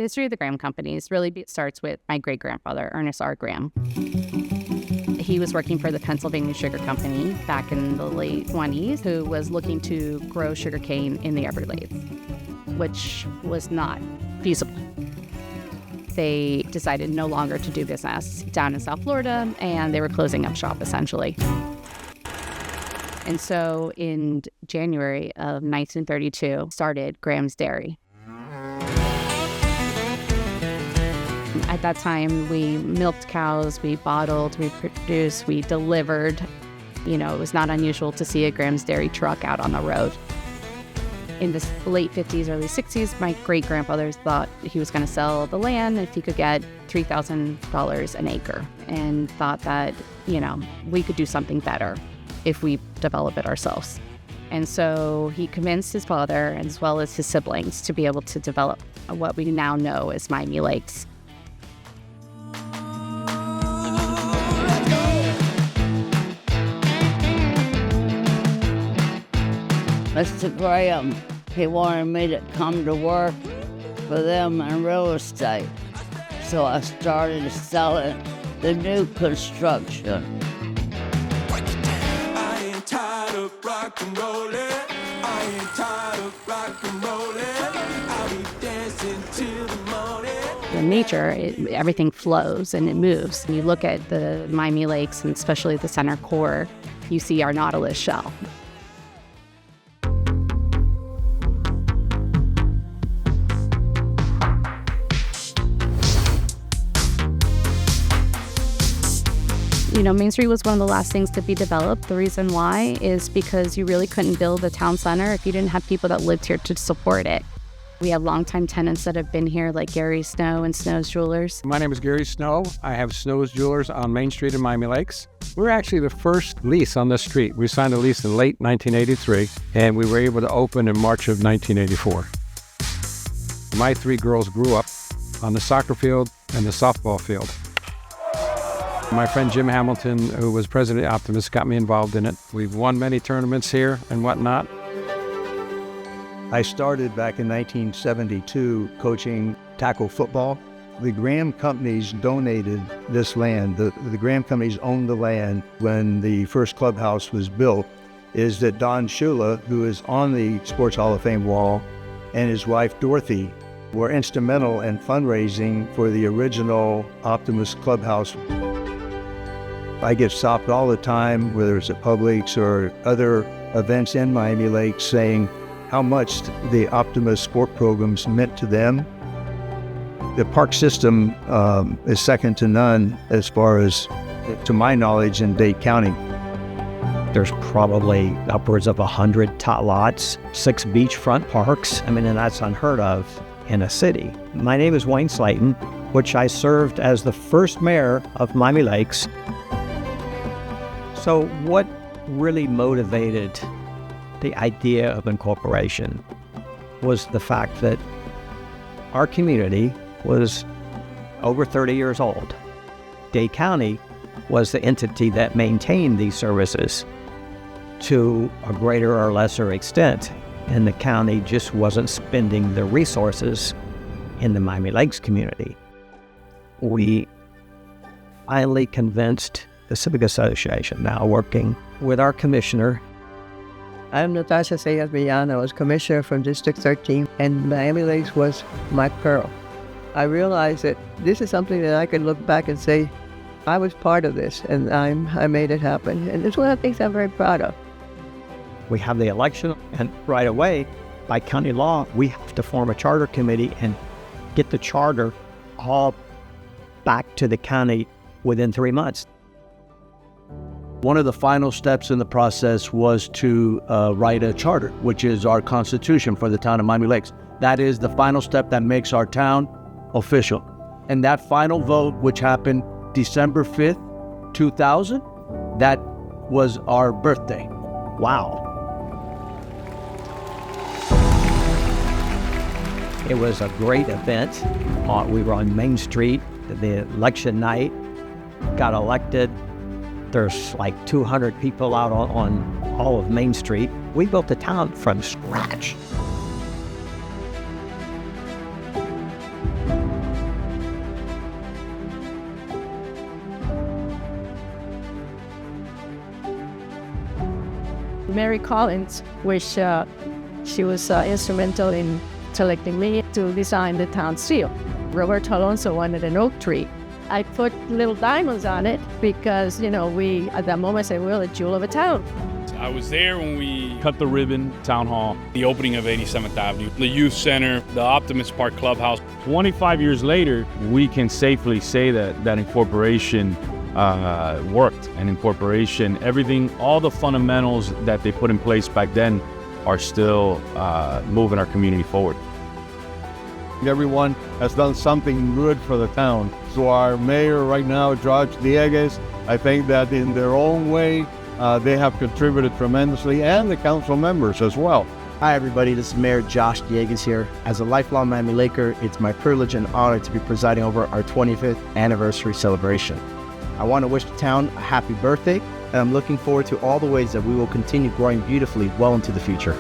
The history of the Graham companies really starts with my great-grandfather, Ernest R. Graham. He was working for the Pennsylvania Sugar Company back in the late 20s, who was looking to grow sugarcane in the Everglades, which was not feasible. They decided no longer to do business down in South Florida, and they were closing up shop, essentially. And so in January of 1932, started Graham's Dairy. At that time, we milked cows, we bottled, we produced, we delivered. You know, it was not unusual to see a Graham's Dairy truck out on the road. In the late 50s, early 60s, my great-grandfather thought he was going to sell the land if he could get $3,000 an acre, and thought that, you know, we could do something better if we develop it ourselves. And so he convinced his father, as well as his siblings, to be able to develop what we now know as Miami Lakes. Mr. Graham, he wanted me to come to work for them in real estate. So I started selling the new construction. I ain't tired of rock and rollin'. I ain't tired of rock and rollin'. I'll be dancing till the morning. In nature, everything flows and it moves. When you look at the Miami Lakes, and especially the center core, you see our nautilus shell. You know, Main Street was one of the last things to be developed. The reason why is because you really couldn't build a town center if you didn't have people that lived here to support it. We have longtime tenants that have been here, like Gary Snow and Snow's Jewelers. My name is Gary Snow. I have Snow's Jewelers on Main Street in Miami Lakes. We're actually the first lease on this street. We signed a lease in late 1983, and we were able to open in March of 1984. My three girls grew up on the soccer field and the softball field. My friend Jim Hamilton, who was president of Optimist, got me involved in it. We've won many tournaments here and whatnot. I started back in 1972 coaching tackle football. The Graham companies donated this land. The Graham companies owned the land when the first clubhouse was built. Is that Don Shula, who is on the Sports Hall of Fame wall, and his wife Dorothy were instrumental in fundraising for the original Optimist clubhouse. I get stopped all the time, whether it's at Publix or other events in Miami Lakes, saying how much the Optimist sport programs meant to them. The park system is second to none as far as, to my knowledge, in Dade County. There's probably upwards of 100 tot lots, 6 beachfront parks. I mean, and that's unheard of in a city. My name is Wayne Slayton, which I served as the first mayor of Miami Lakes. So what really motivated the idea of incorporation was the fact that our community was over 30 years old. Dade County was the entity that maintained these services to a greater or lesser extent, and the county just wasn't spending the resources in the Miami Lakes community. We finally convinced the Civic Association, now working with our commissioner. I'm Natasha Sayas Villano. I was commissioner from District 13, and Miami Lakes was my pearl. I realized that this is something that I could look back and say, I was part of this, and I made it happen. And it's one of the things I'm very proud of. We have the election, and right away, by county law, we have to form a charter committee and get the charter all back to the county within 3 months. One of the final steps in the process was to write a charter, which is our constitution for the town of Miami Lakes. That is the final step that makes our town official. And that final vote, which happened December 5th, 2000, that was our birthday. Wow. It was a great event. We were on Main Street, the election night, got elected. There's like 200 people out on all of Main Street. We built the town from scratch. Mary Collins, which she was instrumental in selecting me to design the town seal. Roberto Alonso wanted an oak tree. I put little diamonds on it because, we, at that moment, said, we're the jewel of a town. I was there when we cut the ribbon, Town Hall, the opening of 87th Avenue, the Youth Center, the Optimist Park Clubhouse. 25 years later, we can safely say that incorporation worked. And incorporation, everything, all the fundamentals that they put in place back then are still moving our community forward. Everyone has done something good for the town. So our mayor right now, George Dieguez, I think that in their own way, they have contributed tremendously, and the council members as well. Hi everybody, this is Mayor Josh Dieguez here. As a lifelong Miami Laker, it's my privilege and honor to be presiding over our 25th anniversary celebration. I want to wish the town a happy birthday, and I'm looking forward to all the ways that we will continue growing beautifully well into the future.